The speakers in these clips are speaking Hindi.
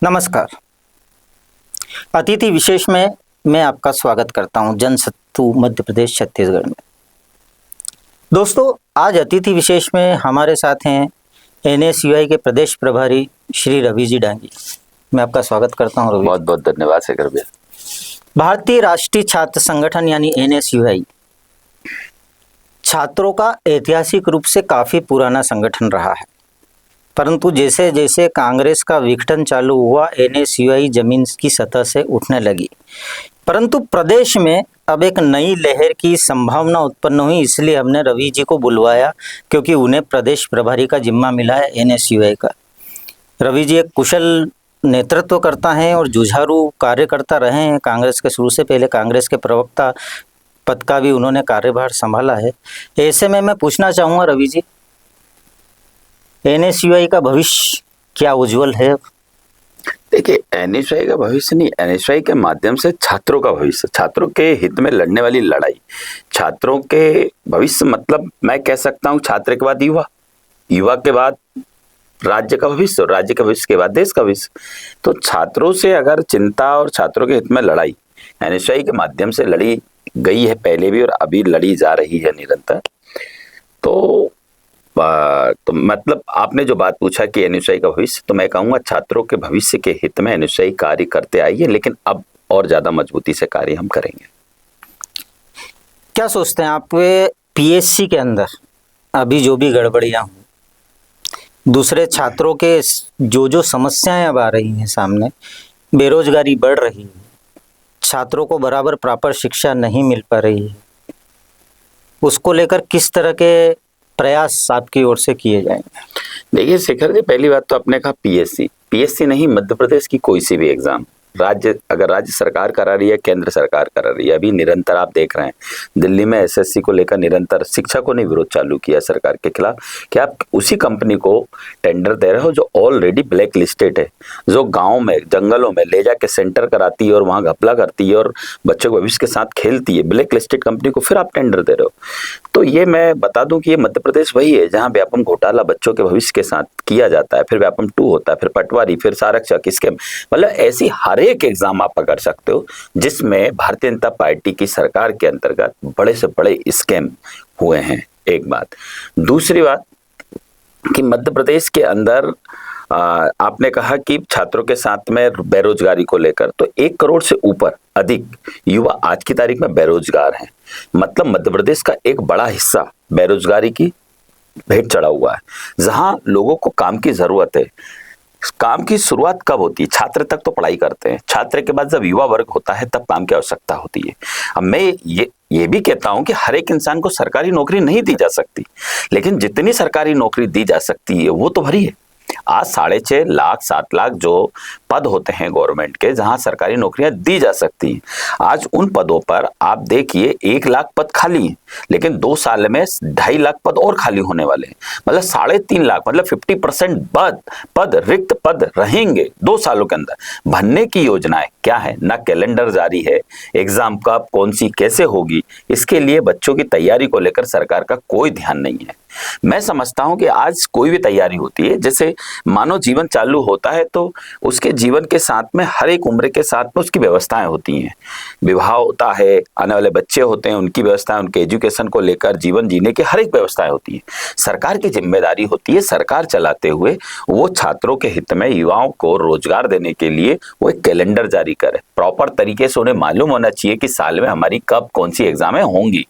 नमस्कार। अतिथि विशेष में मैं आपका स्वागत करता हूं जनसत्तू मध्य प्रदेश छत्तीसगढ़ में। दोस्तों, आज अतिथि विशेष में हमारे साथ हैं एनएसयूआई के प्रदेश प्रभारी श्री रवि जी डांगी। मैं आपका स्वागत करता हूं रवि। बहुत बहुत धन्यवाद शेखर भैया। भारतीय राष्ट्रीय छात्र संगठन यानी एनएसयूआई छात्रों का ऐतिहासिक रूप से काफ़ी पुराना संगठन रहा है, परंतु जैसे जैसे कांग्रेस का विघटन चालू हुआ एनएसयूआई जमीन की सतह से उठने लगी। परंतु प्रदेश में अब एक नई लहर की संभावना उत्पन्न हुई, इसलिए हमने रवि जी को बुलवाया क्योंकि उन्हें प्रदेश प्रभारी का जिम्मा मिला है एनएसयूआई का। रवि जी एक कुशल नेतृत्व करता हैं और जुझारू कार्यकर्ता रहे हैं कांग्रेस के शुरू से। पहले कांग्रेस के प्रवक्ता पद का भी उन्होंने कार्यभार संभाला है। ऐसे में मैं पूछना चाहूँगा रवि जी, एनएसयूआई का भविष्य क्या उज्जवल है? देखिए, एनएसयूआई का भविष्य नहीं, एनएसयूआई के माध्यम से छात्रों का भविष्य, छात्रों के हित में लड़ने वाली लड़ाई, छात्रों के भविष्य मतलब मैं कह सकता हूँ छात्र के बाद युवा, युवा के बाद राज्य का भविष्य, राज्य के भविष्य के बाद देश का भविष्य। तो छात्रों से अगर चिंता और छात्रों के हित में लड़ाई एनएसयूआई के माध्यम से लड़ी गई है पहले भी और अभी लड़ी जा रही है निरंतर। तो मतलब आपने जो बात पूछा कि एनएसयूआई का भविष्य, तो मैं कहूँगा छात्रों के भविष्य के हित में एनएसयूआई कार्य करते आई है, लेकिन अब और ज्यादा मजबूती से कार्य हम करेंगे। क्या सोचते हैं आप पीएससी के अंदर अभी जो भी गड़बड़ियाँ हुई, दूसरे छात्रों के जो समस्याएं अब आ रही हैं सामने, बेरोजगारी बढ़ रही है, छात्रों को बराबर प्रॉपर शिक्षा नहीं मिल पा रही है, उसको लेकर किस तरह के प्रयास आपकी ओर से किए जाएंगे? देखिए शेखर जी, पहली बात तो आपने कहा पीएससी नहीं, मध्य प्रदेश की कोई सी भी एग्जाम अगर राज्य सरकार करा रही है, केंद्र सरकार करा रही है, अभी निरंतर आप देख रहे हैं दिल्ली में एसएससी को लेकर निरंतर शिक्षकों ने विरोध चालू किया सरकार के खिलाफ कि आप उसी कंपनी को टेंडर दे रहे हो जो ऑलरेडी ब्लैक लिस्टेड है, जो गाँव में जंगलों में ले जाके सेंटर कराती है और वहाँ घपला करती है और बच्चों के भविष्य के साथ खेलती है, ब्लैक लिस्टेड कंपनी को फिर आप टेंडर दे रहे हो। तो ये मैं बता दूं कि ये मध्य प्रदेश वही है जहाँ व्यापम घोटाला बच्चों के भविष्य के साथ किया जाता है, फिर व्यापम 2 होता है, फिर पटवारी, फिर सारक्षक स्कैम, मतलब ऐसी हर एक एग्जाम आप पकड़ सकते हो जिसमें भारतीय जनता पार्टी की सरकार के अंतर्गत बड़े से बड़े स्कैम हुए हैं। एक बात। दूसरी बात कि मध्य प्रदेश के अंदर आपने कहा कि छात्रों के साथ में बेरोजगारी को लेकर, तो 1 करोड़ से ऊपर अधिक युवा आज की तारीख में बेरोजगार हैं। मतलब मध्य प्रदेश का एक बड़ा हिस्सा बेरोजगारी की भेंट चढ़ा हुआ है, जहां लोगों को काम की जरूरत है। काम की शुरुआत कब होती है? छात्र तक तो पढ़ाई करते हैं, छात्र के बाद जब युवा वर्ग होता है तब काम की आवश्यकता होती है। अब मैं ये भी कहता हूं कि हर एक इंसान को सरकारी नौकरी नहीं दी जा सकती, लेकिन जितनी सरकारी नौकरी दी जा सकती है वो तो भरी है। आज 6.5 लाख 7 लाख जो पद होते हैं गवर्नमेंट के, जहां सरकारी नौकरियां दी जा सकती हैं, आज उन पदों पर आप देखिए 1 लाख पद खाली हैं, लेकिन 2 साल में 2.5 लाख पद और खाली होने वाले हैं। मतलब 3.5 लाख, मतलब 50% पद रिक्त पद रहेंगे 2 सालों के अंदर। भरने की योजनाएं क्या है? ना कैलेंडर जारी है, एग्जाम कब कौन सी कैसे होगी, इसके लिए बच्चों की तैयारी को लेकर सरकार का कोई ध्यान नहीं है। मैं समझता हूं कि आज कोई भी तैयारी होती है, जैसे मानव जीवन चालू होता है तो उसके जीवन के साथ में हर एक उम्र के साथ में उसकी व्यवस्थाएं होती हैं। विवाह होता है, आने वाले बच्चे होते हैं, उनकी व्यवस्थाएं, उनके एजुकेशन को लेकर जीवन जीने की हर एक व्यवस्थाएं होती है। सरकार की जिम्मेदारी होती है सरकार चलाते हुए वो छात्रों के हित में युवाओं को रोजगार देने के लिए वो एक कैलेंडर जारी करे। प्रॉपर तरीके से उन्हें मालूम होना चाहिए कि साल में हमारी कब कौन सी एग्जामें होंगी,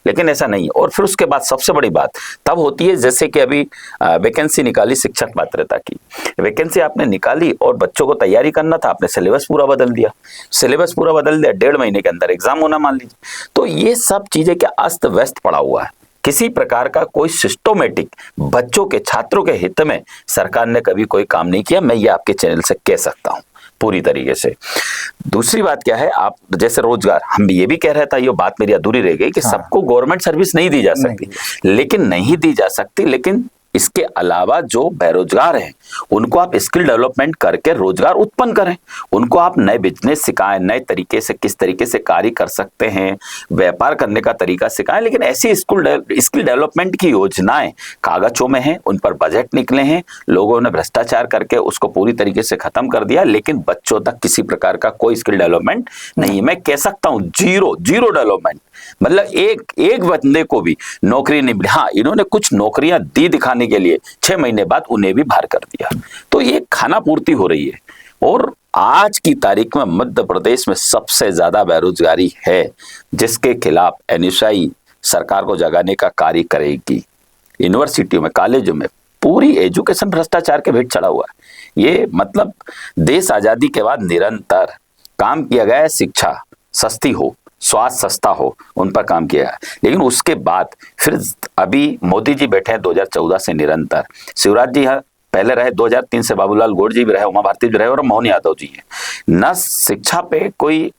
लेकिन ऐसा नहीं। और फिर उसके बाद सबसे बड़ी बात तब होती है, जैसे कि अभी वैकेंसी निकाली शिक्षक पात्रता की, वैकेंसी आपने निकाली और बच्चों को तैयारी करना था, आपने सिलेबस पूरा बदल दिया, 1.5 महीने के अंदर एग्जाम होना मान लीजिए। तो ये सब चीजें क्या अस्त व्यस्त पड़ा हुआ है, किसी प्रकार का कोई सिस्टोमेटिक बच्चों के छात्रों के हित में सरकार ने कभी कोई काम नहीं किया। मैं ये आपके चैनल से कह सकता हूं पूरी तरीके से। दूसरी बात क्या है, आप जैसे रोजगार, हम ये भी कह रहे था, ये बात मेरी अधूरी रह गई कि सबको गवर्नमेंट सर्विस नहीं दी जा सकती, लेकिन नहीं दी जा सकती, लेकिन इसके अलावा जो बेरोजगार हैं उनको आप स्किल डेवलपमेंट करके रोजगार उत्पन्न करें, उनको आप नए बिजनेस सिखाएं, नए तरीके से किस तरीके से कार्य कर सकते हैं, व्यापार करने का तरीका सिखाएं। लेकिन ऐसी स्किल डेवलपमेंट की योजनाएं कागजों में हैं, उन पर बजट निकले हैं, लोगों ने भ्रष्टाचार करके उसको पूरी तरीके से खत्म कर दिया, लेकिन बच्चों तक किसी प्रकार का कोई स्किल डेवलपमेंट नहीं है। मैं कह सकता हूं जीरो डेवलपमेंट, मतलब एक बंदे को भी नौकरी नहीं मिली। हाँ, इन्होंने कुछ नौकरियां दी दिखाने के लिए 6 महीने बाद उन्हें भी बाहर कर दिया। तो ये खाना पूर्ति हो रही है। और आज की तारीख में मध्य प्रदेश में सबसे ज्यादा बेरोजगारी है, जिसके खिलाफ एनएसयूआई सरकार को जगाने का कार्य करेगी। यूनिवर्सिटियों में, कॉलेजों में पूरी एजुकेशन भ्रष्टाचार के भेंट चढ़ा हुआ है। ये मतलब देश आजादी के बाद निरंतर काम किया गया है, शिक्षा सस्ती हो, स्वास्थ्य सस्ता हो, उन पर काम किया है। लेकिन उसके बाद फिर अभी मोदी जी बैठे हैं 2014 से निरंतर, शिवराज जी पहले रहे 2003 से, बाबूलाल गौड़ जी भी रहे, उमा भारती भी रहे और मोहन यादव जी है न। शिक्षा पे कोई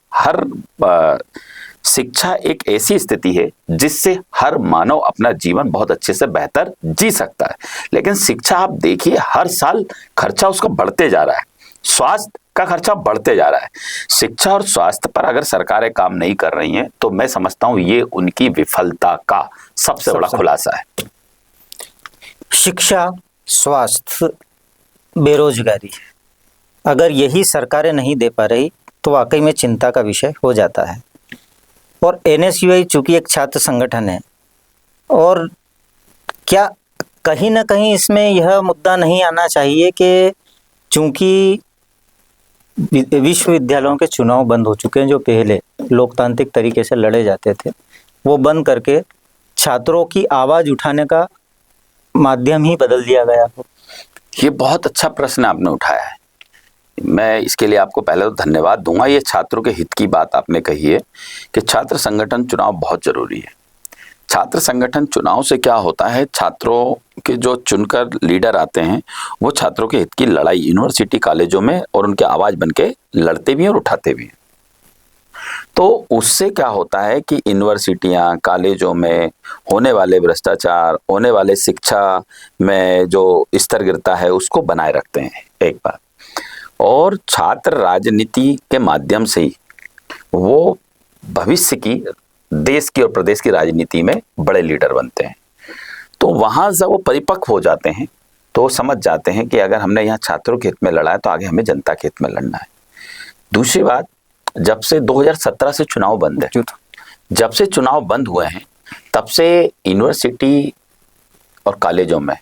शिक्षा एक ऐसी स्थिति है जिससे हर मानव अपना जीवन बहुत अच्छे से बेहतर जी सकता है। लेकिन शिक्षा आप देखिए, हर साल खर्चा उसका बढ़ते जा रहा है, स्वास्थ्य का खर्चा बढ़ते जा रहा है। शिक्षा और स्वास्थ्य पर अगर सरकारें काम नहीं कर रही हैं तो मैं समझता हूं ये उनकी विफलता का सबसे बड़ा खुलासा है। शिक्षा, स्वास्थ्य, बेरोजगारी, अगर यही सरकारें नहीं दे पा रही तो वाकई में चिंता का विषय हो जाता है। और एनएसयूआई चूंकि एक छात्र संगठन है, और क्या कहीं ना कहीं इसमें यह मुद्दा नहीं आना चाहिए कि चूंकि विश्वविद्यालयों के चुनाव बंद हो चुके हैं, जो पहले लोकतांत्रिक तरीके से लड़े जाते थे, वो बंद करके छात्रों की आवाज़ उठाने का माध्यम ही बदल दिया गया हो? ये बहुत अच्छा प्रश्न आपने उठाया है। मैं इसके लिए आपको पहले तो धन्यवाद दूंगा। ये छात्रों के हित की बात आपने कही है कि छात्र संगठन चुनाव बहुत जरूरी है। छात्र संगठन चुनाव से क्या होता है, छात्रों के जो चुनकर लीडर आते हैं वो छात्रों के हित की लड़ाई यूनिवर्सिटी कॉलेजों में और उनके आवाज बन के लड़ते भी हैं और उठाते भी हैं। तो उससे क्या होता है कि यूनिवर्सिटियां, कॉलेजों में होने वाले भ्रष्टाचार, होने वाले शिक्षा में जो स्तर गिरता है उसको बनाए रखते हैं एक बार। और छात्र राजनीति के माध्यम से ही वो भविष्य की, देश की और प्रदेश की राजनीति में बड़े लीडर बनते हैं। तो वहां जब वो परिपक्व हो जाते हैं तो समझ जाते हैं कि अगर हमने यहाँ छात्रों के हित में लड़ा है तो आगे हमें जनता के हित में लड़ना है। दूसरी बात, जब से 2017 से चुनाव बंद है, जब से चुनाव बंद हुए हैं तब से यूनिवर्सिटी और कॉलेजों में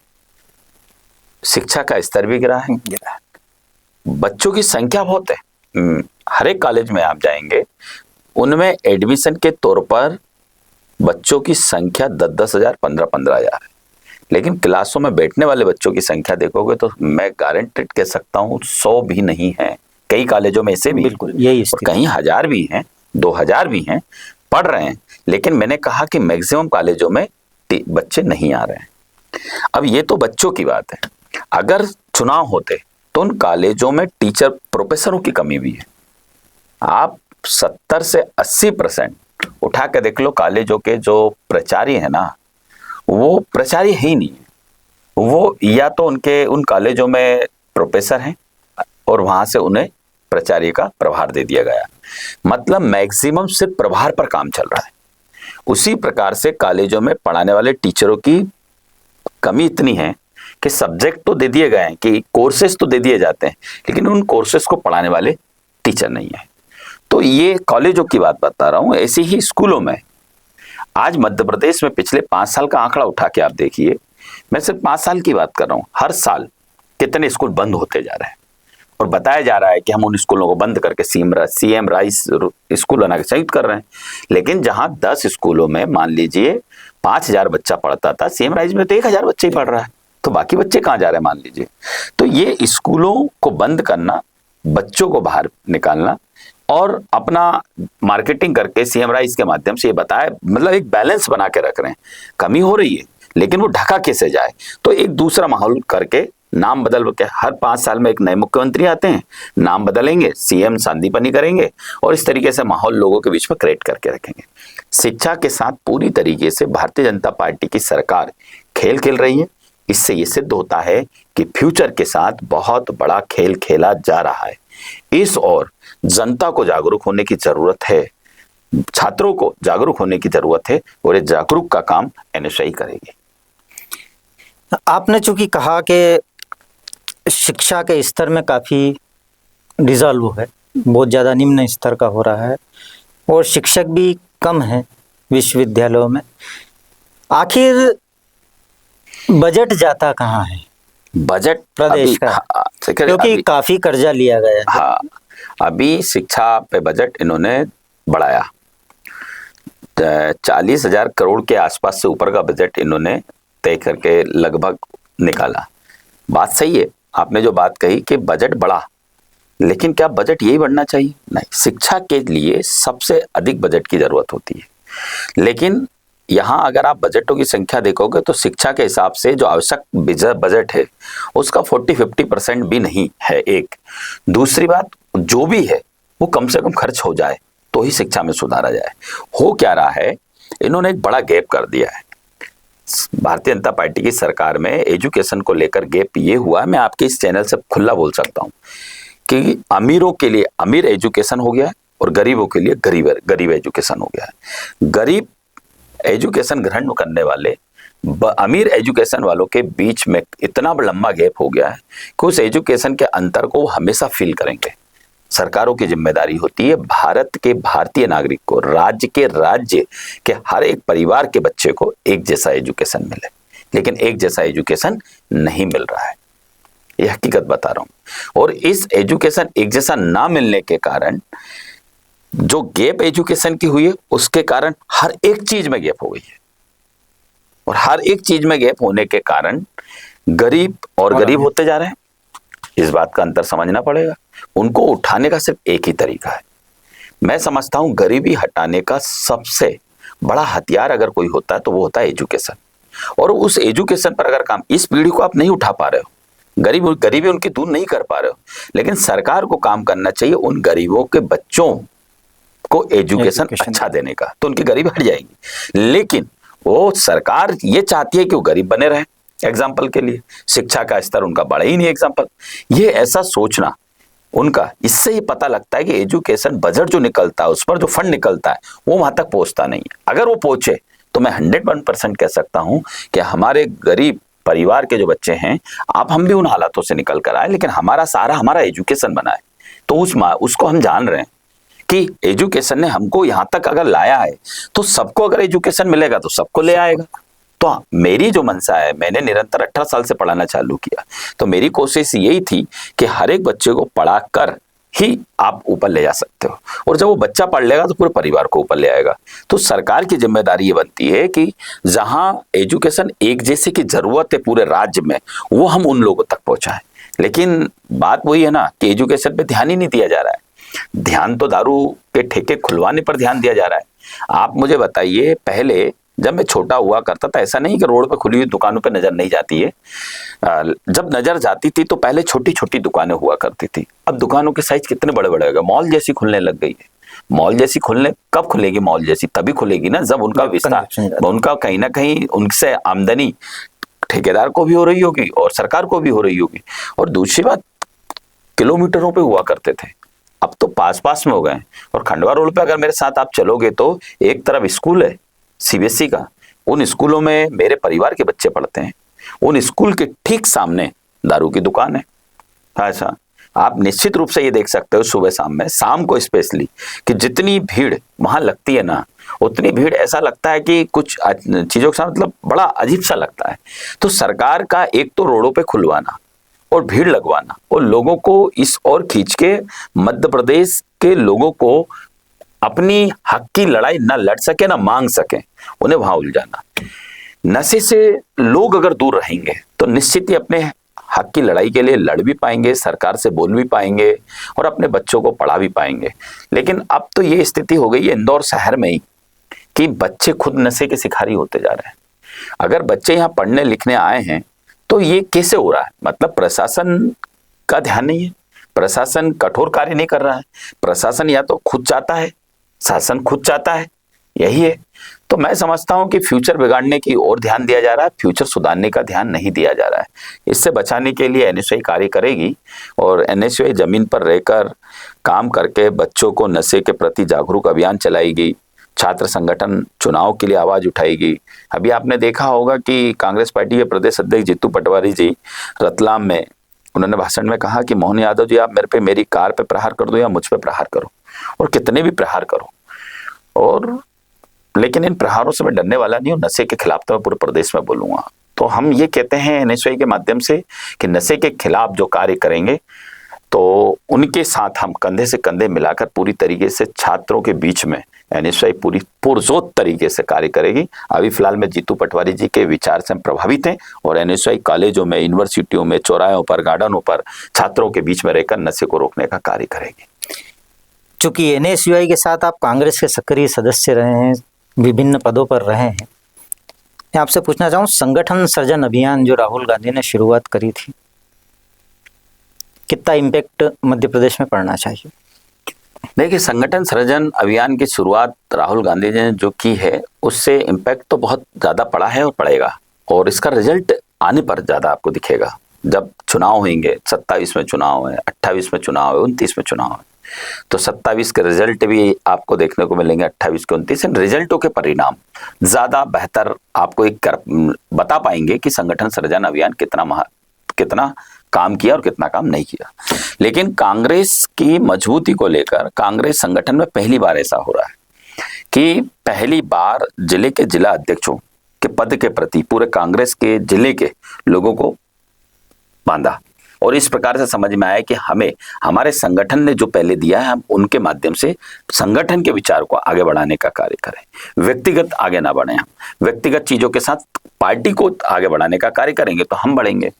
शिक्षा का स्तर भी गिरा है। बच्चों की संख्या बहुत है, हर एक कॉलेज में आप जाएंगे उनमें एडमिशन के तौर पर बच्चों की संख्या 10-10 हजार, 15-15 हजार है। लेकिन क्लासों में बैठने वाले बच्चों की संख्या देखोगे तो मैं गारंटेड कह सकता हूँ 100 भी नहीं है। कई कॉलेजों में ऐसे भी, बिल्कुल यही, और कहीं 1000 भी हैं, 2000 भी हैं, पढ़ रहे हैं। लेकिन मैंने कहा कि मैक्सिमम कॉलेजों में बच्चे नहीं आ रहे हैं। अब ये तो बच्चों की बात है। अगर चुनाव होते तो उन कॉलेजों में टीचर, प्रोफेसरों की कमी भी है। आप 70 से 80% उठा के देख लो, कॉलेजों के जो प्राचार्य है ना, वो प्राचार्य है ही नहीं। वो या तो उन कॉलेजों में प्रोफेसर हैं और वहां से उन्हें प्राचार्य का प्रभार दे दिया गया, मतलब मैक्सिमम सिर्फ प्रभार पर काम चल रहा है। उसी प्रकार से कॉलेजों में पढ़ाने वाले टीचरों की कमी इतनी है कि सब्जेक्ट तो दे दिए गए हैं, कि कोर्सेज तो दे दिए जाते हैं, लेकिन उन कोर्सेज को पढ़ाने वाले टीचर नहीं है। तो ये कॉलेजों की बात बता रहा हूं। ऐसे ही स्कूलों में आज मध्य प्रदेश में पिछले 5 साल का आंकड़ा उठा के आप देखिए, मैं सिर्फ 5 साल की बात कर रहा हूं, हर साल कितने स्कूल बंद होते जा रहे हैं। और बताया जा रहा है कि हम उन स्कूलों को बंद करके सीएम राइस स्कूल बना के संयुक्त कर रहे हैं। लेकिन जहां 10 स्कूलों में मान लीजिए 5000 बच्चा पढ़ता था, सीएम राइस में तो 1000 बच्चे ही पढ़ रहा है, तो बाकी बच्चे कहाँ जा रहे हैं मान लीजिए। तो ये स्कूलों को बंद करना, बच्चों को बाहर निकालना और अपना मार्केटिंग करके सीएम राइस के माध्यम से ये बताया, मतलब एक बैलेंस बना के रख रहे हैं। कमी हो रही है लेकिन वो ढका कैसे जाए, तो एक दूसरा माहौल करके नाम बदल के हर 5 साल में एक नए मुख्यमंत्री आते हैं, नाम बदलेंगे, सीएम सांदीपनी करेंगे और इस तरीके से माहौल लोगों के बीच में क्रिएट करके रखेंगे। शिक्षा के साथ पूरी तरीके से भारतीय जनता पार्टी की सरकार खेल खेल रही है। इससे ये सिद्ध होता है कि फ्यूचर के साथ बहुत बड़ा खेल खेला जा रहा है। इस ओर जनता को जागरूक होने की जरूरत है, छात्रों को जागरूक होने की जरूरत है, और ये जागरूक का काम एनएसआई करेगी। आपने चूंकि कहा कि शिक्षा के स्तर में काफ़ी डिज़ॉल्व है, बहुत ज़्यादा निम्न स्तर का हो रहा है और शिक्षक भी कम हैं विश्वविद्यालयों में। आखिर बजट जाता कहाँ है बजट प्रदेश का? क्योंकि काफ़ी कर्जा लिया गया है। हाँ, अभी शिक्षा पे बजट इन्होंने बढ़ाया, 40,000 करोड़ के आसपास से ऊपर का बजट इन्होंने तय करके लगभग निकाला। बात सही है, आपने जो बात कही कि बजट बढ़ा, लेकिन क्या बजट यही बढ़ना चाहिए? नहीं, शिक्षा के लिए सबसे अधिक बजट की जरूरत होती है। लेकिन यहाँ अगर आप बजटों की संख्या देखोगे तो शिक्षा के हिसाब से जो आवश्यक बजट है उसका 40-50% भी नहीं है। एक दूसरी बात, जो भी है वो कम से कम खर्च हो जाए तो ही शिक्षा में सुधारा जाए। हो क्या रहा है, इन्होंने एक बड़ा गैप कर दिया है। भारतीय जनता पार्टी की सरकार में एजुकेशन को लेकर गैप ये हुआ है, मैं आपके इस चैनल से खुला बोल सकता हूँ कि अमीरों के लिए अमीर एजुकेशन हो गया है और गरीबों के लिए गरीब एजुकेशन हो गया है। गरीब एजुकेशन ग्रहण करने वाले अमीर एजुकेशन वालों के बीच में इतना लंबा गैप हो गया है कि उस एजुकेशन के अंतर को हमेशा फील करेंगे। सरकारों की जिम्मेदारी होती है भारत के भारतीय नागरिक को, राज्य के हर एक परिवार के बच्चे को एक जैसा एजुकेशन मिले, लेकिन एक जैसा एजुकेशन नहीं मिल रहा है, यह हकीकत बता रहा हूं। और इस एजुकेशन एक जैसा ना मिलने के कारण जो गैप एजुकेशन की हुई है उसके कारण हर एक चीज में गैप हो गई है, और हर एक चीज में गैप होने के कारण गरीब और गरीब होते जा रहे हैं। इस बात का अंतर समझना पड़ेगा। उनको उठाने का सिर्फ एक ही तरीका है। मैं समझता हूं गरीबी हटाने का सबसे बड़ा हथियार अगर कोई होता है तो वो होता है एजुकेशन। और उस एजुकेशन पर अगर काम, इस पीढ़ी को आप नहीं उठा पा रहे हो, गरीबी उनकी दूर नहीं कर पा रहे हो, लेकिन सरकार को काम करना चाहिए उन गरीबों के बच्चों को एजुकेशन अच्छा देने का, तो उनकी गरीबी हट जाएगी। लेकिन वो सरकार ये चाहती है कि वो गरीब बने रहे। एग्जाम्पल के लिए शिक्षा का स्तर उनका बढ़ा ही नहीं। एग्जाम्पल, ये ऐसा सोचना उनका, इससे ही पता लगता है कि एजुकेशन बजट जो निकलता है, उस पर जो फंड निकलता है वो वहां तक पहुंचता नहीं है। अगर वो पहुंचे तो मैं 101% कह सकता हूं कि हमारे गरीब परिवार के जो बच्चे हैं, हम भी उन हालातों से निकल कर आए, लेकिन हमारा सहारा हमारा एजुकेशन बना है। तो उसको हम जान रहे हैं कि एजुकेशन ने हमको यहाँ तक अगर लाया है, तो सबको अगर एजुकेशन मिलेगा तो सबको ले आएगा। तो मेरी जो मंशा है, मैंने निरंतर 18 साल से पढ़ाना चालू किया, तो मेरी कोशिश यही थी कि हर एक बच्चे को पढ़ा कर ही आप ऊपर ले जा सकते हो, और जब वो बच्चा पढ़ लेगा तो पूरे परिवार को ऊपर ले आएगा। तो सरकार की जिम्मेदारी ये बनती है कि जहां एजुकेशन एक जैसे की जरूरत है पूरे राज्य में, वो हम उन लोगों तक पहुंचाएं। लेकिन बात वही है ना कि एजुकेशन पे ध्यान ही नहीं दिया जा रहा है। ध्यान तो दारू के ठेके खुलवाने पर ध्यान दिया जा रहा है। आप मुझे बताइए, पहले जब मैं छोटा हुआ करता था, ऐसा नहीं कि रोड पे खुली हुई दुकानों पे नजर नहीं जाती है, जब नजर जाती थी तो पहले छोटी छोटी दुकानें हुआ करती थी। अब दुकानों के साइज कितने बड़े बड़े हो गए, मॉल जैसी खुलने लग गई है। मॉल जैसी कब खुलेगी? मॉल जैसी तभी खुलेगी ना जब उनका विस्तार, उनका कहीं ना कहीं उनसे आमदनी ठेकेदार को भी हो रही होगी और सरकार को भी हो रही होगी। और दूसरी बात, किलोमीटरों पे हुआ करते थे, अब तो पास पास में हो गए। और खंडवा रोड पे अगर मेरे साथ आप चलोगे तो एक तरफ स्कूल है सीबीएसई का, उन स्कूलों में मेरे परिवार के बच्चे पढ़ते हैं, उन स्कूल के ठीक सामने दारू की दुकान है। ऐसा आप निश्चित रूप से ये देख सकते हो सुबह शाम को स्पेशली, कि जितनी भीड़ वहां लगती है ना, उतनी भीड़ ऐसा लगता है कि कुछ चीजों के साथ मतलब बड़ा अजीब सा लगता है। तो सरकार का एक तो रोडों पे खुलवाना और भीड़ लगवाना और लोगों को इस ओर खींच के मध्य प्रदेश के लोगों को अपनी हक की लड़ाई ना लड़ सके ना मांग सके, उन्हें वहां उलझाना। नशे से लोग अगर दूर रहेंगे तो निश्चित ही अपने हक की लड़ाई के लिए लड़ भी पाएंगे, सरकार से बोल भी पाएंगे और अपने बच्चों को पढ़ा भी पाएंगे। लेकिन अब तो ये स्थिति हो गई है इंदौर शहर में ही कि बच्चे खुद नशे के शिकारी होते जा रहे हैं। अगर बच्चे यहाँ पढ़ने लिखने आए हैं तो ये कैसे हो रहा है? मतलब प्रशासन का ध्यान नहीं है, प्रशासन कठोर कार्य नहीं कर रहा है। प्रशासन या तो खुद चाहता है, शासन खुद चाहता है यही है। तो मैं समझता हूं कि फ्यूचर बिगाड़ने की ओर ध्यान दिया जा रहा है, फ्यूचर सुधारने का ध्यान नहीं दिया जा रहा है। इससे बचाने के लिए एनएसयूआई कार्य करेगी और एनएसयूआई जमीन पर रहकर काम करके बच्चों को नशे के प्रति जागरूक अभियान चलाएगी, छात्र संगठन चुनाव के लिए आवाज उठाएगी। अभी आपने देखा होगा कि कांग्रेस पार्टी के प्रदेश अध्यक्ष जीतू पटवारी जी रतलाम में उन्होंने भाषण में कहा कि मोहन यादव जी, आप मेरे पे, मेरी कार पे प्रहार कर दो या मुझ पे प्रहार करो, और कितने भी प्रहार करो, और लेकिन इन प्रहारों से मैं डरने वाला नहीं हूँ। नशे के खिलाफ तो मैं पूरे प्रदेश में बोलूंगा। तो हम ये कहते हैं एनएसयूआई के माध्यम से कि नशे के खिलाफ जो कार्य करेंगे तो उनके साथ हम कंधे से कंधे मिलाकर पूरी तरीके से छात्रों के बीच में एनएसयूआई पूरी पुरजोर तरीके से कार्य करेगी। अभी फिलहाल में जीतू पटवारी जी के विचार से हम प्रभावित हैं और एनएसयूआई कॉलेजों में, यूनिवर्सिटियों में, चौराहों पर, गार्डनों पर छात्रों के बीच में रहकर नशे को रोकने का कार्य करेगी। चूंकि एनएसयूआई के साथ आप कांग्रेस के सक्रिय सदस्य रहे हैं, विभिन्न पदों पर रहे हैं, मैं आपसे पूछना चाहूँ, संगठन सृजन अभियान जो राहुल गांधी ने शुरुआत करी थी, कितना इम्पैक्ट मध्य प्रदेश में पड़ना चाहिए? देखिए, संगठन सृजन अभियान की शुरुआत राहुल गांधी जी ने जो की है उससे इम्पैक्ट तो बहुत ज़्यादा पड़ा है और पड़ेगा, और इसका रिजल्ट आने पर ज़्यादा आपको दिखेगा। जब चुनाव होंगे, 27 में चुनाव है, 28 में चुनाव है, 29 में चुनाव है, तो 27 के रिजल्ट भी आपको देखने को मिलेंगे, 28 के 29। इन रिजल्टों के परिणाम ज़्यादा बेहतर आपको बता पाएंगे कि संगठन सृजन अभियान कितना काम किया और कितना काम नहीं किया। लेकिन कांग्रेस की मजबूती को लेकर कांग्रेस संगठन में पहली बार ऐसा हो रहा है कि पहली बार जिले के जिला अध्यक्षों के पद के प्रति पूरे कांग्रेस के जिले के लोगों को बांधा, और इस प्रकार से समझ में आया कि हमें हमारे संगठन ने जो पहले दिया है, हम उनके माध्यम से संगठन के विचार को आगे बढ़ाने का कार्य करें। व्यक्तिगत आगे ना बढ़े, हम व्यक्तिगत चीजों के साथ पार्टी को आगे बढ़ाने का कार्य करेंगे तो हम बढ़ेंगे।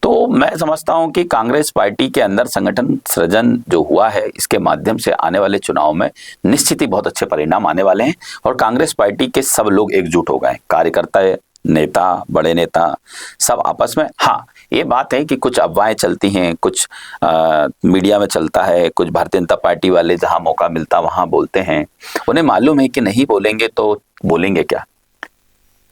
तो मैं समझता हूं कि कांग्रेस पार्टी के अंदर संगठन सृजन जो हुआ है, इसके माध्यम से आने वाले चुनाव में निश्चित ही बहुत अच्छे परिणाम आने वाले हैं, और कांग्रेस पार्टी के सब लोग एकजुट हो गए, कार्यकर्ता, नेता, बड़े नेता सब आपस में। हाँ, ये बात है कि कुछ अफवाहें चलती हैं, कुछ मीडिया में चलता है, कुछ भारतीय जनता पार्टी वाले जहां मौका मिलता वहां बोलते हैं। उन्हें मालूम है कि नहीं बोलेंगे तो बोलेंगे क्या,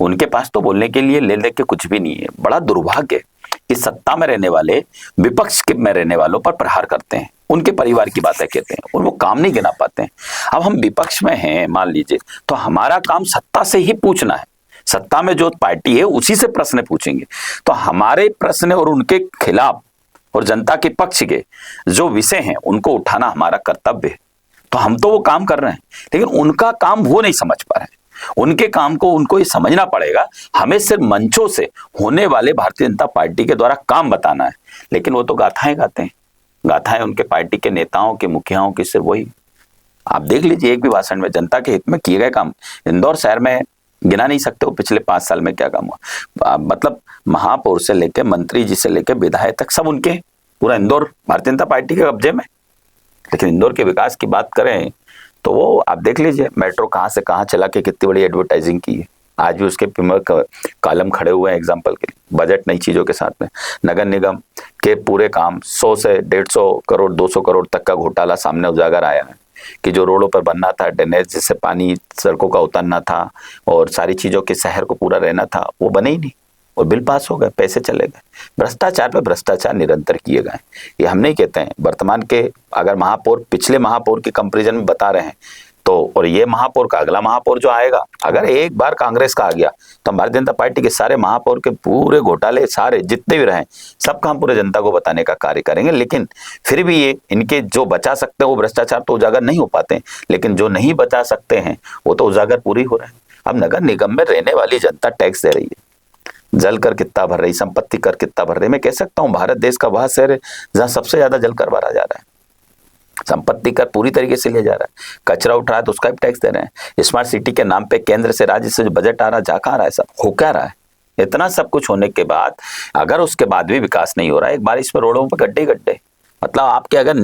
उनके पास तो बोलने के लिए ले दे के कुछ भी नहीं है। बड़ा दुर्भाग्य कि सत्ता में रहने वाले विपक्ष के में रहने वालों पर प्रहार करते हैं, उनके परिवार की बातें कहते हैं और वो काम नहीं गिना पाते हैं। अब हम विपक्ष में हैं मान लीजिए, तो हमारा काम सत्ता से ही पूछना है, सत्ता में जो पार्टी है उसी से प्रश्न पूछेंगे। तो हमारे प्रश्न और उनके खिलाफ और जनता के पक्ष के जो विषय हैं उनको उठाना हमारा कर्तव्य है। तो हम तो वो काम कर रहे हैं, लेकिन उनका काम वो नहीं समझ पा रहे हैं। उनके काम को उनको ये समझना पड़ेगा। हमें सिर्फ मंचों से होने वाले भारतीय जनता पार्टी के द्वारा काम बताना है, लेकिन वो तो गाथाएं गाते हैं, गाथाएं उनके पार्टी के नेताओं के, मुखियाओं की सिर्फ वही। आप देख लीजिए, एक भी भाषण में जनता के हित में किए गए काम इंदौर शहर में गिना नहीं सकते हो पिछले 5 साल में क्या काम हुआ। मतलब महापौर से लेकर मंत्री जी से लेकर विधायक तक सब उनके, पूरा इंदौर भारतीय जनता पार्टी के कब्जे में। लेकिन इंदौर के विकास की बात करें तो वो आप देख लीजिए, मेट्रो कहाँ से कहाँ चला के कितनी बड़ी एडवर्टाइजिंग की है। आज भी उसके कॉलम खड़े हुए हैं एग्जाम्पल के लिए, बजट नई चीजों के साथ में। नगर निगम के पूरे काम 100 से 150 करोड़ 200 करोड़ तक का घोटाला सामने उजागर आया है कि जो रोडों पर बनना था, ड्रेनेज जिससे पानी सड़कों का उतरना था और सारी चीजों के शहर को पूरा रहना था, वो बने ही नहीं और बिल पास हो गए, पैसे चले गए। भ्रष्टाचार पे भ्रष्टाचार निरंतर किए गए। ये हम नहीं कहते हैं, वर्तमान के अगर महापौर पिछले महापौर के कंपैरिजन में बता रहे हैं तो, और ये महापौर का अगला महापौर जो आएगा, अगर एक बार कांग्रेस का आ गया तो हम भारतीय जनता पार्टी के सारे महापौर के पूरे घोटाले सारे जितने भी रहे सबका हम पूरे जनता को बताने का कार्य करेंगे। लेकिन फिर भी ये इनके जो बचा सकते हैं वो भ्रष्टाचार तो उजागर नहीं हो पाते, लेकिन जो नहीं बचा सकते हैं वो तो उजागर पूरी हो रहे हैं। अब नगर निगम में रहने वाली जनता टैक्स दे रही है, जल कर कितना भर रही, संपत्ति कर कितना भर रही। मैं कह सकता हूँ भारत देश का वह शहर है जहाँ सबसे ज्यादा जल कर भरा जा रहा है, संपत्ति कर पूरी तरीके से लिया जा रहा है, कचरा उठ रहा है तो उसका भी टैक्स दे रहे हैं। स्मार्ट सिटी के नाम पे केंद्र से राज्य से जो बजट आ रहा है, जा कहाँ रहा है, सब हो क्या रहा है। इतना सब कुछ होने के बाद अगर उसके बाद भी विकास नहीं हो रहा है, एक बार इसमें रोडों पर गड्ढे गड्ढे, मतलब आपके अगर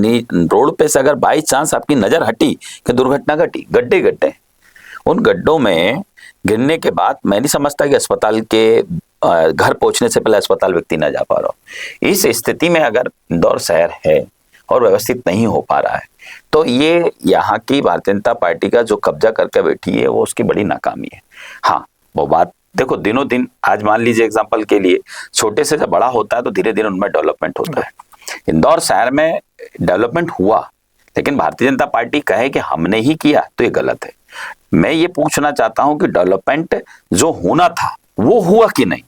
रोड पे से अगर बाई चांस आपकी नजर हटी कि दुर्घटना घटी, गड्ढे गड्ढे, उन गड्ढों में गिरने के बाद मैं नहीं समझता कि अस्पताल के घर पहुंचने से पहले अस्पताल व्यक्ति ना जा पा रहा हो। इस स्थिति में अगर इंदौर शहर है और व्यवस्थित नहीं हो पा रहा है, तो ये यहाँ की भारतीय जनता पार्टी का जो कब्जा करके बैठी है वो उसकी बड़ी नाकामी है। हाँ, वो बात देखो, दिनों दिन आज मान लीजिए एग्जाम्पल के लिए, छोटे से जब बड़ा होता है तो धीरे धीरे उनमें डेवलपमेंट होता है। इंदौर शहर में डेवलपमेंट हुआ, लेकिन भारतीय जनता पार्टी कहे कि हमने ही किया तो ये गलत है। मैं ये पूछना चाहता हूं कि डेवलपमेंट जो होना था वो हुआ कि नहीं,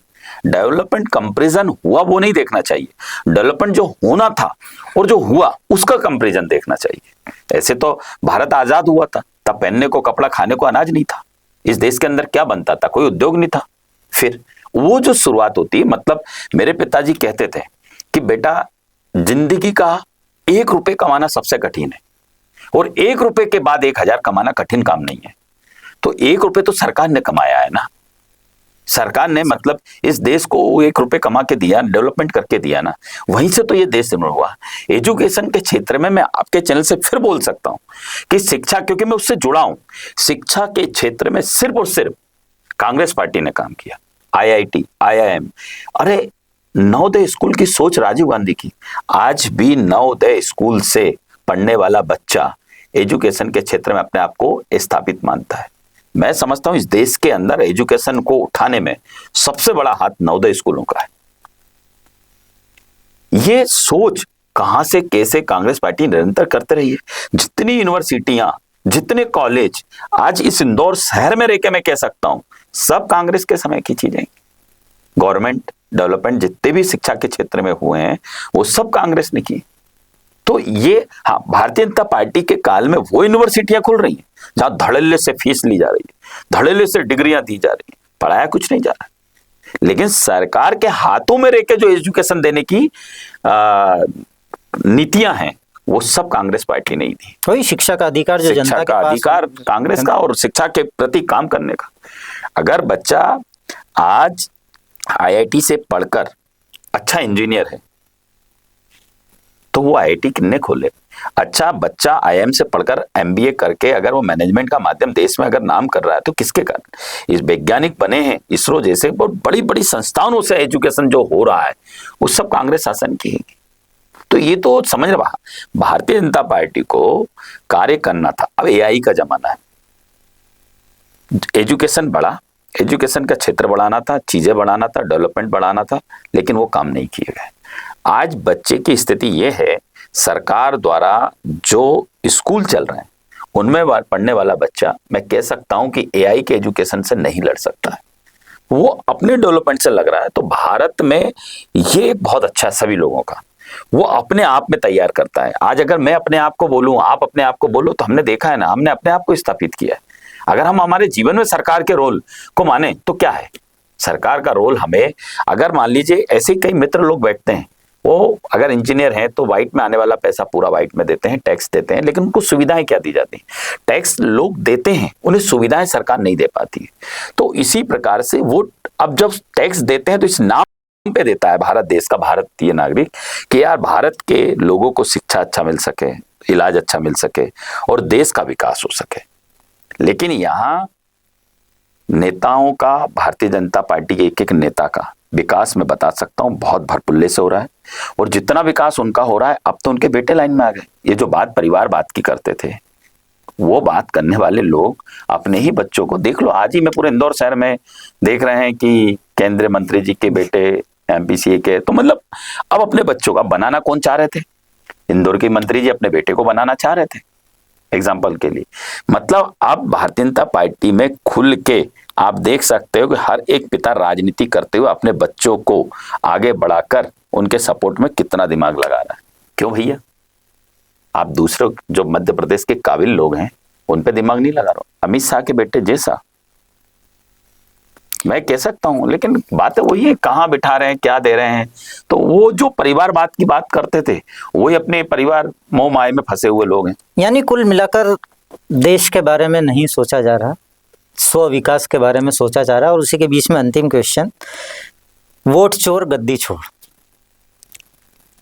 डेवलपमेंट कंपैरिजन हुआ वो नहीं देखना चाहिए, डेवलपमेंट जो होना था और जो हुआ उसका कंपैरिजन देखना चाहिए। ऐसे तो भारत आजाद हुआ था, तब पहनने को कपड़ा, खाने को अनाज नहीं था, इस देश के अंदर क्या बनता था, कोई उद्योग नहीं था। फिर वो जो शुरुआत होती, मतलब मेरे पिताजी कहते थे कि बेटा जिंदगी का 1 रुपए कमाना सबसे कठिन है और 1 रुपए के बाद 1000 कमाना कठिन काम नहीं है। तो 1 रुपए तो सरकार ने कमाया है ना, सरकार ने मतलब इस देश को 1 रुपए कमा के दिया, डेवलपमेंट करके दिया ना, वहीं से तो ये देश निर्माण हुआ। एजुकेशन के क्षेत्र में मैं आपके चैनल से फिर बोल सकता हूं कि शिक्षा, क्योंकि मैं उससे जुड़ा हूं, शिक्षा के क्षेत्र में सिर्फ और सिर्फ कांग्रेस पार्टी ने काम किया। IIT, IIM, अरे नवोदय स्कूल की सोच राजीव गांधी की, आज भी नवोदय स्कूल से पढ़ने वाला बच्चा एजुकेशन के क्षेत्र में अपने आप को स्थापित मानता है। मैं समझता हूं इस देश के अंदर एजुकेशन को उठाने में सबसे बड़ा हाथ नवोदय स्कूलों का है। ये सोच कहां से कैसे कांग्रेस पार्टी निरंतर करते रही है। जितनी यूनिवर्सिटियां, जितने कॉलेज आज इस इंदौर शहर में रहकर मैं कह सकता हूं सब कांग्रेस के समय की चीजें। गवर्नमेंट डेवलपमेंट जितने भी शिक्षा के क्षेत्र में हुए हैं वो सब कांग्रेस ने की। तो ये हाँ, भारतीय जनता पार्टी के काल में वो यूनिवर्सिटियां खुल रही हैं जहां धड़ल्ले से फीस ली जा रही है, धड़ल्ले से डिग्रियां दी जा रही है, पढ़ाया कुछ नहीं जा रहा है। लेकिन सरकार के हाथों में रहकर जो एजुकेशन देने की नीतियां हैं वो सब कांग्रेस पार्टी ने ही दी। वही शिक्षा का अधिकार जो जनता के पास, अधिकार कांग्रेस का, और शिक्षा के प्रति काम करने का। अगर बच्चा आज IIT से पढ़कर अच्छा इंजीनियर है तो वो IIT किन्ने खोले। अच्छा बच्चा IIM से पढ़कर MBA करके अगर वो मैनेजमेंट का माध्यम देश में अगर नाम कर रहा है तो किसके कारण, इस वैज्ञानिक बने हैं, इसरो जैसे बहुत बड़ी बड़ी संस्थानों से एजुकेशन जो हो रहा है वो सब कांग्रेस शासन की है। तो ये तो समझ रहा, भारतीय जनता पार्टी को कार्य करना था। अब AI का जमाना है, एजुकेशन बढ़ा, एजुकेशन का क्षेत्र बढ़ाना था, चीजें बढ़ाना था, डेवलपमेंट बढ़ाना था, लेकिन वो काम नहीं किए गए। आज बच्चे की स्थिति ये है, सरकार द्वारा जो स्कूल चल रहे हैं उनमें पढ़ने वाला बच्चा मैं कह सकता हूं कि AI के एजुकेशन से नहीं लड़ सकता है, वो अपने डेवलपमेंट से लग रहा है। तो भारत में ये बहुत अच्छा है सभी लोगों का, वो अपने आप में तैयार करता है। आज अगर मैं अपने आप को बोलूं, आप अपने आप को बोलो, तो हमने देखा है ना, हमने अपने आप को स्थापित किया है। अगर हम हमारे जीवन में सरकार के रोल को माने तो क्या है, सरकार का रोल हमें, अगर मान लीजिए ऐसे कई मित्र लोग बैठते हैं, वो अगर इंजीनियर हैं तो व्हाइट में आने वाला पैसा पूरा व्हाइट में देते हैं, टैक्स देते हैं, लेकिन उनको सुविधाएं क्या दी जाती हैं, टैक्स लोग देते हैं, उन्हें सुविधाएं सरकार नहीं दे पाती है। तो इसी प्रकार से वो अब जब टैक्स देते हैं तो इस नाम पे देता है भारत देश का भारतीय नागरिक कि यार भारत के लोगों को शिक्षा अच्छा मिल सके, इलाज अच्छा मिल सके और देश का विकास हो सके। लेकिन यहाँ नेताओं का, भारतीय जनता पार्टी के एक एक नेता का विकास मैं बता सकता हूं बहुत भरपुल्ले से हो रहा है, और जितना विकास उनका हो रहा है अब तो उनके बेटे लाइन में आ गए। ये जो बात परिवार बात की करते थे, वो बात करने वाले लोग अपने ही बच्चों को देख लो। आज ही मैं पूरे इंदौर शहर में देख रहे हैं कि केंद्रीय मंत्री जी के बेटे MPCA के, तो मतलब अब अपने बच्चों का बनाना कौन चाह रहे थे, इंदौर के मंत्री जी अपने बेटे को बनाना चाह रहे थे एग्जाम्पल के लिए। मतलब अब भारतीय जनता पार्टी में खुल के आप देख सकते हो कि हर एक पिता राजनीति करते हुए अपने बच्चों को आगे बढ़ाकर उनके सपोर्ट में कितना दिमाग लगा रहा है। क्यों भैया, आप दूसरे जो मध्य प्रदेश के काबिल लोग हैं उन पे दिमाग नहीं लगा रहे। अमित शाह के बेटे जैसा मैं कह सकता हूं, लेकिन बातें वही है, कहाँ बिठा रहे हैं, क्या दे रहे हैं। तो वो जो परिवार बात की बात करते थे वही अपने परिवार मोह माया में फंसे हुए लोग हैं। यानी कुल मिलाकर देश के बारे में नहीं सोचा जा रहा, स्व विकास के बारे में सोचा जा रहा है। और उसी के बीच में अंतिम क्वेश्चन, वोट चोर गद्दी छोड़,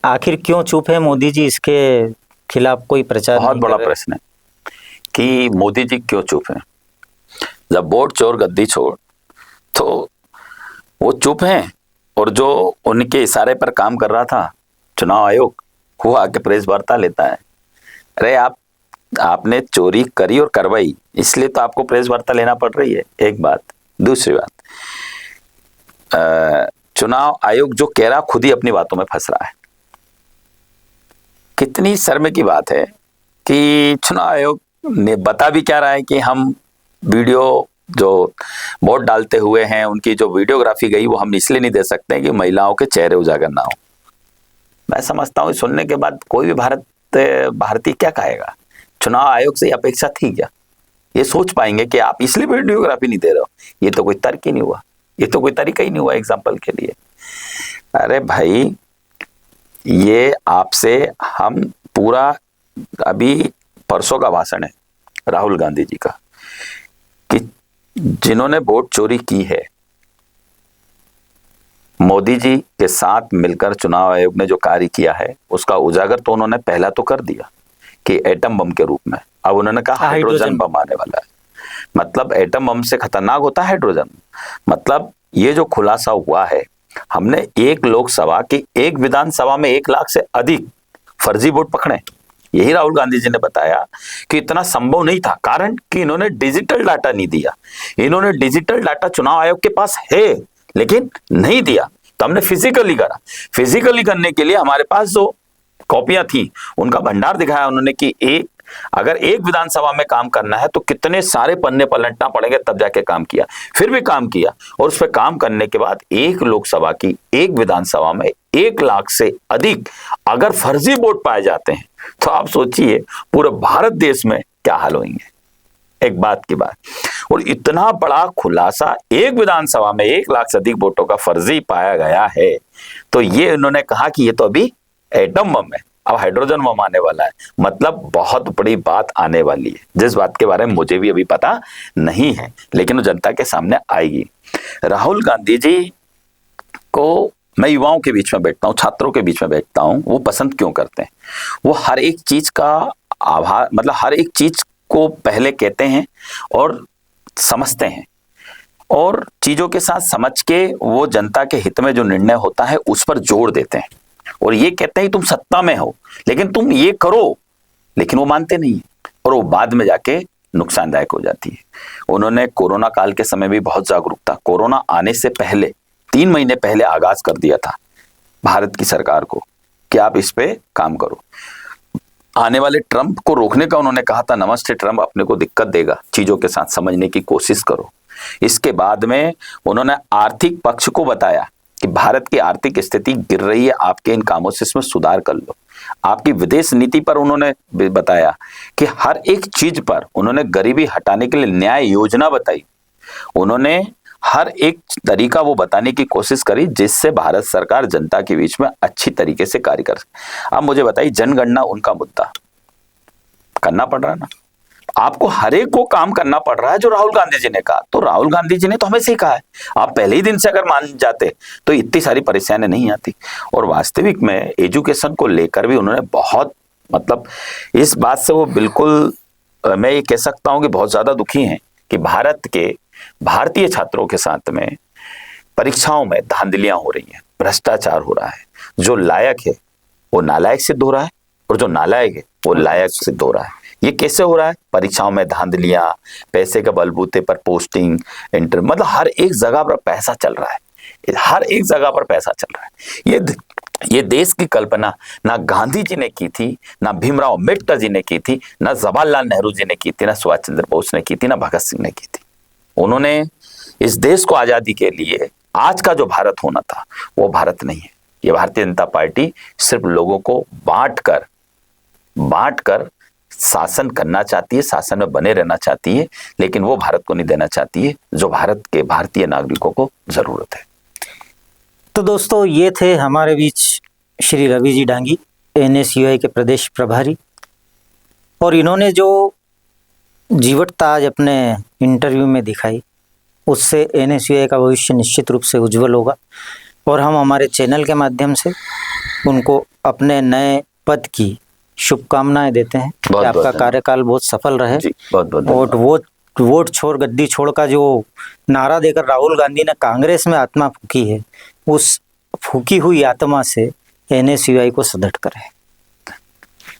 आखिर क्यों चुप है मोदी जी, इसके खिलाफ कोई प्रचार? बहुत बड़ा प्रश्न है कि मोदी जी क्यों चुप है। जब वोट चोर गद्दी छोड़, तो वो चुप हैं, और जो उनके इशारे पर काम कर रहा था चुनाव आयोग, वो आके प्रेस वार्ता लेता है। अरे आप आपने चोरी करी और करवाई, इसलिए तो आपको प्रेस वार्ता लेना पड़ रही है, एक बात। दूसरी बात, चुनाव आयोग जो कह रहा खुद ही अपनी बातों में फंस रहा है। कितनी शर्म की बात है कि चुनाव आयोग ने बता भी क्या रहा है कि हम वीडियो जो वोट डालते हुए हैं उनकी जो वीडियोग्राफी गई वो हम इसलिए नहीं दे सकते कि महिलाओं के चेहरे उजागर ना हो। मैं समझता हूँ सुनने के बाद कोई भी भारतीय क्या कहेगा, चुनाव आयोग से अपेक्षा थी क्या? ये सोच पाएंगे कि आप इसलिए वीडियोग्राफी नहीं दे रहे हो? ये तो कोई तर्क ही नहीं हुआ, ये तो कोई तरीका ही नहीं हुआ एग्जाम्पल के लिए। अरे भाई, ये आपसे हम पूरा, अभी परसों का भाषण है राहुल गांधी जी का कि जिन्होंने वोट चोरी की है, मोदी जी के साथ मिलकर चुनाव आयोग ने जो कार्य किया है उसका उजागर तो उन्होंने पहला तो कर दिया कि एटम बम के रूप में। अब उन्होंने कहा हाइड्रोजन बम आने वाला है। मतलब एटम बम से खतरनाक होता है हाइड्रोजन। मतलब ये जो खुलासा हुआ है, हमने एक लोकसभा की एक विधानसभा में 1 लाख से अधिक फर्जी वोट पकड़े। यही राहुल गांधी जी ने बताया कि इतना संभव नहीं था, कारण कि इन्होंने डिजिटल डाटा नहीं दिया। इन्होंने डिजिटल डाटा चुनाव आयोग के पास है लेकिन नहीं दिया, तो हमने फिजिकली करा। फिजिकली करने के लिए हमारे पास जो कॉपियां थी उनका भंडार दिखाया उन्होंने कि अगर एक विधानसभा में काम करना है तो कितने सारे पन्ने पलटना पड़ेंगे, तब जाके काम किया। फिर भी काम किया और उस पर काम करने के बाद एक लोकसभा की एक विधानसभा में 1 लाख से अधिक अगर फर्जी वोट पाए जाते हैं तो आप सोचिए पूरे भारत देश में क्या हाल होंगे। एक बात की बात, और इतना बड़ा खुलासा, एक विधानसभा में 1 लाख से अधिक वोटों का फर्जी पाया गया है, तो ये उन्होंने कहा कि ये तो अभी एटम बम है, अब हाइड्रोजन बम आने वाला है। मतलब बहुत बड़ी बात आने वाली है, जिस बात के बारे में मुझे भी अभी पता नहीं है, लेकिन वो जनता के सामने आएगी। राहुल गांधी जी को मैं युवाओं के बीच में बैठता हूँ, छात्रों के बीच में बैठता हूँ, वो पसंद क्यों करते हैं? वो हर एक चीज का आभार, मतलब हर एक चीज को पहले कहते हैं और समझते हैं, और चीजों के साथ समझ के वो जनता के हित में जो निर्णय होता है उस पर जोर देते हैं, और ये कहते हैं तुम सत्ता में हो लेकिन तुम ये करो, लेकिन वो मानते नहीं है और वो बाद में जाके नुकसानदायक हो जाती है। उन्होंने कोरोना काल के समय भी बहुत जागरूकता, कोरोना आने से पहले 3 महीने पहले आगाज कर दिया था भारत की सरकार को कि आप इस पे काम करो। आने वाले ट्रंप को रोकने का उन्होंने कहा था, नमस्ते ट्रंप अपने को दिक्कत देगा, चीजों के साथ समझने की कोशिश करो। इसके बाद में उन्होंने आर्थिक पक्ष को बताया कि भारत की आर्थिक स्थिति गिर रही है, आपके इन कामों से इसमें सुधार कर लो। आपकी विदेश नीति पर उन्होंने बताया कि हर एक चीज पर उन्होंने गरीबी हटाने के लिए न्याय योजना बताई। उन्होंने हर एक तरीका वो बताने की कोशिश करी जिससे भारत सरकार जनता के बीच में अच्छी तरीके से कार्य कर सके। अब मुझे बताइए, जनगणना उनका मुद्दा करना पड़ रहा है ना, आपको हर एक को काम करना पड़ रहा है जो राहुल गांधी जी ने कहा। तो राहुल गांधी जी ने तो हमें से ही कहा है, आप पहले ही दिन से अगर मान जाते तो इतनी सारी परेशानियां नहीं आती। और वास्तविक में एजुकेशन को लेकर भी उन्होंने बहुत, मतलब इस बात से वो बिल्कुल, मैं ये कह सकता हूं कि बहुत ज्यादा दुखी हैं कि भारतीय छात्रों के साथ में परीक्षाओं में धांधलियां हो रही हैं, भ्रष्टाचार हो रहा है। जो लायक है वो नालायक सिद्ध हो रहा है और जो नालायक है वो लायक सिद्ध हो रहा है। ये कैसे हो रहा है? परीक्षाओं में धांधलियां, पैसे के बलबूते पर पोस्टिंग, मतलब हर एक जगह पर पैसा चल रहा है, हर एक जगह पर पैसा चल रहा है। ये देश की कल्पना ना गांधी जी ने की थी, ना भीमराव अम्बेडकर जी ने की थी, ना जवाहरलाल नेहरू जी ने की थी, ना सुभाष चंद्र बोस ने की थी, ना भगत सिंह ने की थी। उन्होंने इस देश को आजादी के लिए आज का जो भारत होना था वो भारत नहीं है। ये भारतीय जनता पार्टी सिर्फ लोगों को बांट कर शासन करना चाहती है, शासन में बने रहना चाहती है, लेकिन वो भारत को नहीं देना चाहती है जो भारत के भारतीय नागरिकों को जरूरत है। तो दोस्तों, ये थे हमारे बीच श्री रवि जी डांगी, NSUI के प्रदेश प्रभारी, और इन्होंने जो जीवटता आज अपने इंटरव्यू में दिखाई उससे NSUI का भविष्य निश्चित रूप से उज्जवल होगा, और हम हमारे चैनल के माध्यम से उनको अपने नए पद की शुभकामनाएं देते हैं कि आपका कार्यकाल बहुत सफल रहे। वोट छोड़ गद्दी छोड़ का जो नारा देकर राहुल गांधी ने कांग्रेस में आत्मा फूकी है, उस फूकी हुई आत्मा से NSUI को सुदृढ़ करें।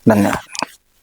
धन्यवाद।